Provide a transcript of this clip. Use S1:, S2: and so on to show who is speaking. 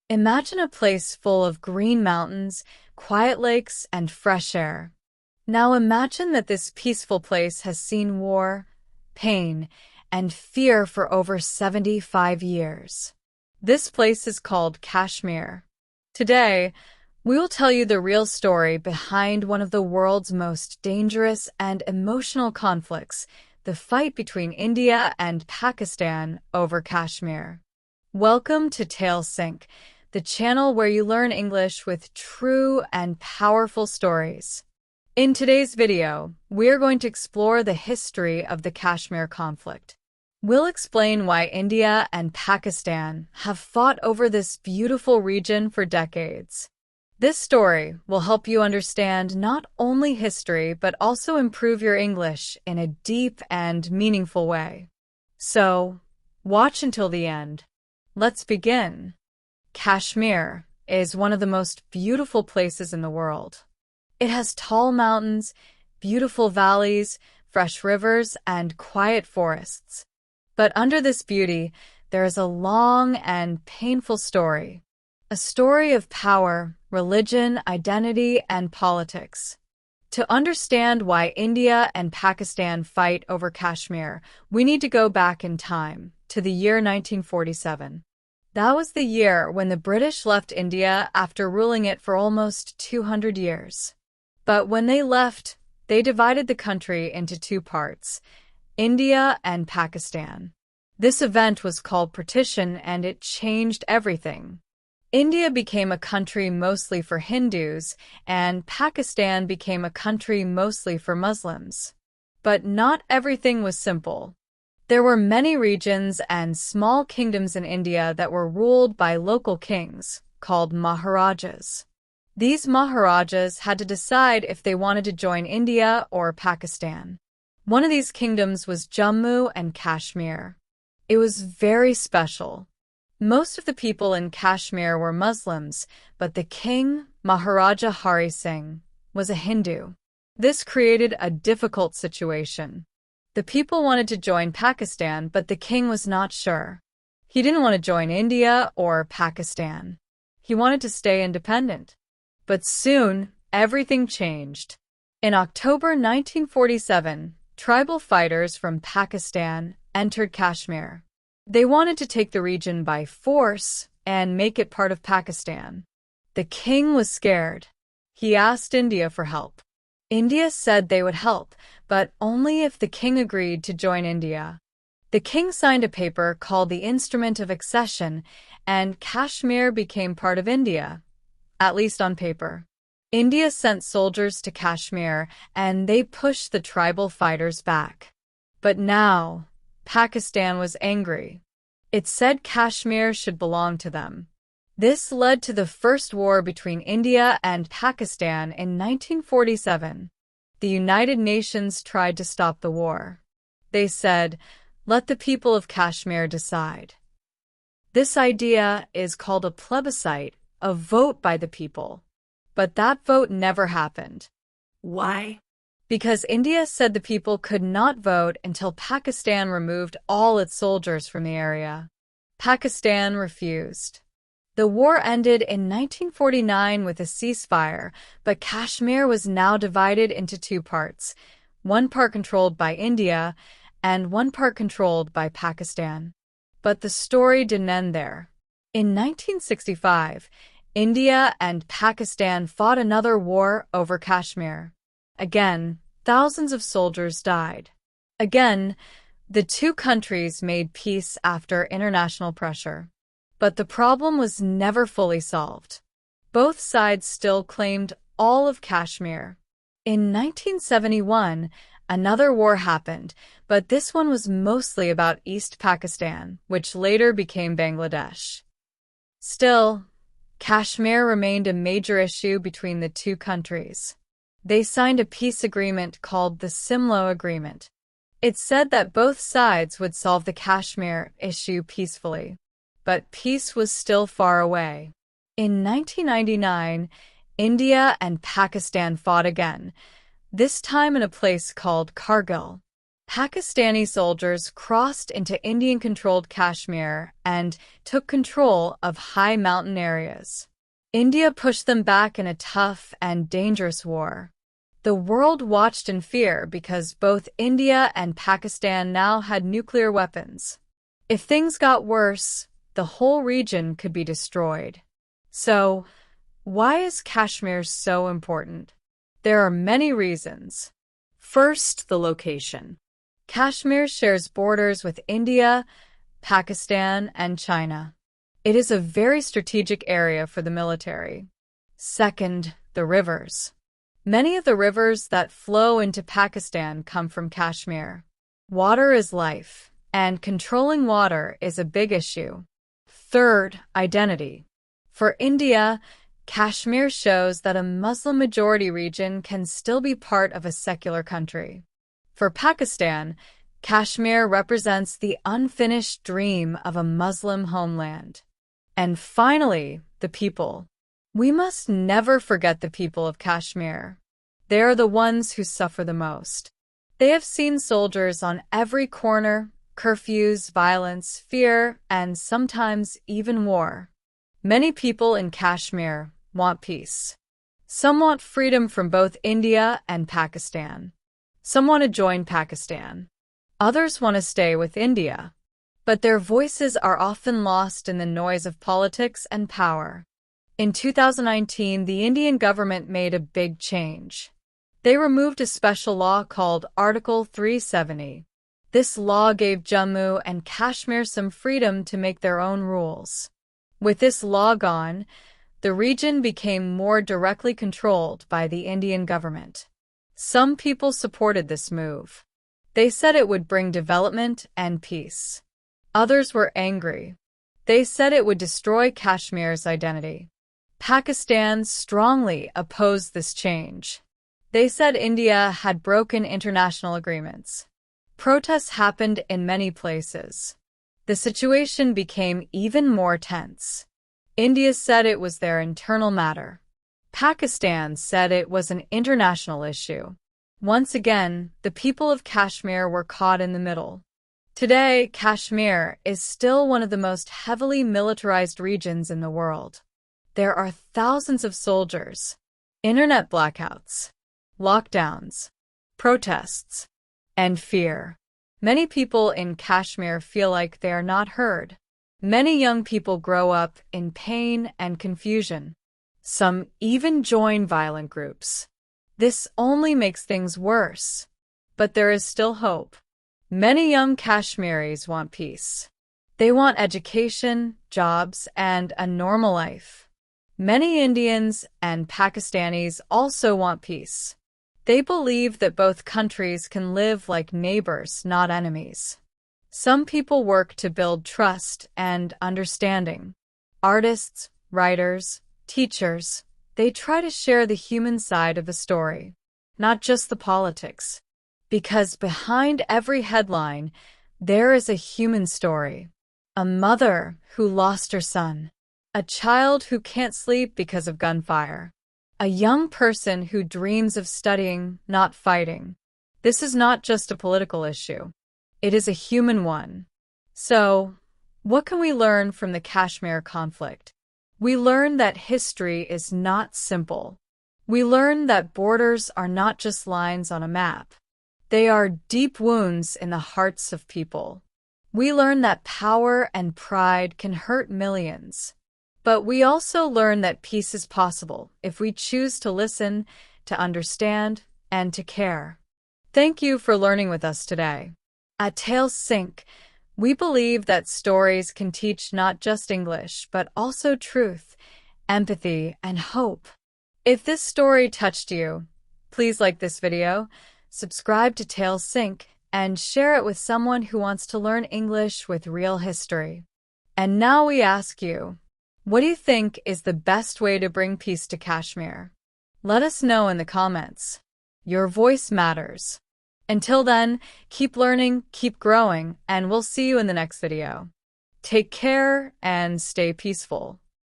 S1: Imagine a place full of green mountains, quiet lakes, and fresh air. Now imagine that this peaceful place has seen war, pain, and fear for over 75 years. This place is called Kashmir. Today, we will tell you the real story behind one of the world's most dangerous and emotional conflicts, the fight between India and Pakistan over Kashmir. Welcome to Tale Sync, the channel where you learn English with true and powerful stories. In today's video, we're going to explore the history of the Kashmir conflict. We'll explain why India and Pakistan have fought over this beautiful region for decades. This story will help you understand not only history but also improve your English in a deep and meaningful way. So, watch until the end. Let's begin. Kashmir is one of the most beautiful places in the world. It has tall mountains, beautiful valleys, fresh rivers, and quiet forests. But under this beauty, there is a long and painful story. A story of power, religion, identity, and politics. To understand why India and Pakistan fight over Kashmir, we need to go back in time, to the year 1947. That was the year when the British left India after ruling it for almost 200 years. But when they left, they divided the country into two parts, India and Pakistan. This event was called Partition, and it changed everything. India became a country mostly for Hindus, and Pakistan became a country mostly for Muslims. But not everything was simple. There were many regions and small kingdoms in India that were ruled by local kings, called Maharajas. These Maharajas had to decide if they wanted to join India or Pakistan. One of these kingdoms was Jammu and Kashmir. It was very special. Most of the people in Kashmir were Muslims, but the king, Maharaja Hari Singh, was a Hindu. This created a difficult situation. The people wanted to join Pakistan, but the king was not sure. He didn't want to join India or Pakistan. He wanted to stay independent. But soon, everything changed. In October 1947, tribal fighters from Pakistan entered Kashmir. They wanted to take the region by force and make it part of Pakistan. The king was scared. He asked India for help. India said they would help, but only if the king agreed to join India. The king signed a paper called the Instrument of Accession, and Kashmir became part of India, at least on paper. India sent soldiers to Kashmir, and they pushed the tribal fighters back. But now, Pakistan was angry. It said Kashmir should belong to them. This led to the first war between India and Pakistan in 1947. The United Nations tried to stop the war. They said, "Let the people of Kashmir decide." This idea is called a plebiscite, a vote by the people. But that vote never happened.
S2: Why?
S1: Because India said the people could not vote until Pakistan removed all its soldiers from the area. Pakistan refused. The war ended in 1949 with a ceasefire, but Kashmir was now divided into two parts, one part controlled by India and one part controlled by Pakistan. But the story didn't end there. In 1965, India and Pakistan fought another war over Kashmir. Again, thousands of soldiers died. Again, the two countries made peace after international pressure. But the problem was never fully solved. Both sides still claimed all of Kashmir. In 1971, another war happened, but this one was mostly about East Pakistan, which later became Bangladesh. Still, Kashmir remained a major issue between the two countries. They signed a peace agreement called the Simla Agreement. It said that both sides would solve the Kashmir issue peacefully. But peace was still far away. In 1999, India and Pakistan fought again, this time in a place called Kargil. Pakistani soldiers crossed into Indian-controlled Kashmir and took control of high mountain areas. India pushed them back in a tough and dangerous war. The world watched in fear because both India and Pakistan now had nuclear weapons. If things got worse, the whole region could be destroyed. So, why is Kashmir so important? There are many reasons. First, the location. Kashmir shares borders with India, Pakistan, and China. It is a very strategic area for the military. Second, the rivers. Many of the rivers that flow into Pakistan come from Kashmir. Water is life, and controlling water is a big issue. Third, identity. For India, Kashmir shows that a Muslim-majority region can still be part of a secular country. For Pakistan, Kashmir represents the unfinished dream of a Muslim homeland. And finally, the people. We must never forget the people of Kashmir. They are the ones who suffer the most. They have seen soldiers on every corner, curfews, violence, fear, and sometimes even war. Many people in Kashmir want peace. Some want freedom from both India and Pakistan. Some want to join Pakistan. Others want to stay with India. But their voices are often lost in the noise of politics and power. In 2019, the Indian government made a big change. They removed a special law called Article 370. This law gave Jammu and Kashmir some freedom to make their own rules. With this law gone, the region became more directly controlled by the Indian government. Some people supported this move. They said it would bring development and peace. Others were angry. They said it would destroy Kashmir's identity. Pakistan strongly opposed this change. They said India had broken international agreements. Protests happened in many places. The situation became even more tense. India said it was their internal matter. Pakistan said it was an international issue. Once again, the people of Kashmir were caught in the middle. Today, Kashmir is still one of the most heavily militarized regions in the world. There are thousands of soldiers, internet blackouts, lockdowns, protests, and fear. Many people in Kashmir feel like they are not heard. Many young people grow up in pain and confusion. Some even join violent groups. This only makes things worse. But there is still hope. Many young Kashmiris want peace. They want education, jobs, and a normal life. Many Indians and Pakistanis also want peace. They believe that both countries can live like neighbors, not enemies. Some people work to build trust and understanding. Artists, writers, teachers, they try to share the human side of the story, not just the politics. Because behind every headline, there is a human story. A mother who lost her son. A child who can't sleep because of gunfire. A young person who dreams of studying, not fighting. This is not just a political issue. It is a human one. So, what can we learn from the Kashmir conflict? We learn that history is not simple. We learn that borders are not just lines on a map. They are deep wounds in the hearts of people. We learn that power and pride can hurt millions. But we also learn that peace is possible if we choose to listen, to understand, and to care. Thank you for learning with us today. At Tales Sync, we believe that stories can teach not just English, but also truth, empathy, and hope. If this story touched you, please like this video, subscribe to Tales Sync, and share it with someone who wants to learn English with real history. And now we ask you, what do you think is the best way to bring peace to Kashmir? Let us know in the comments. Your voice matters. Until then, keep learning, keep growing, and we'll see you in the next video. Take care and stay peaceful.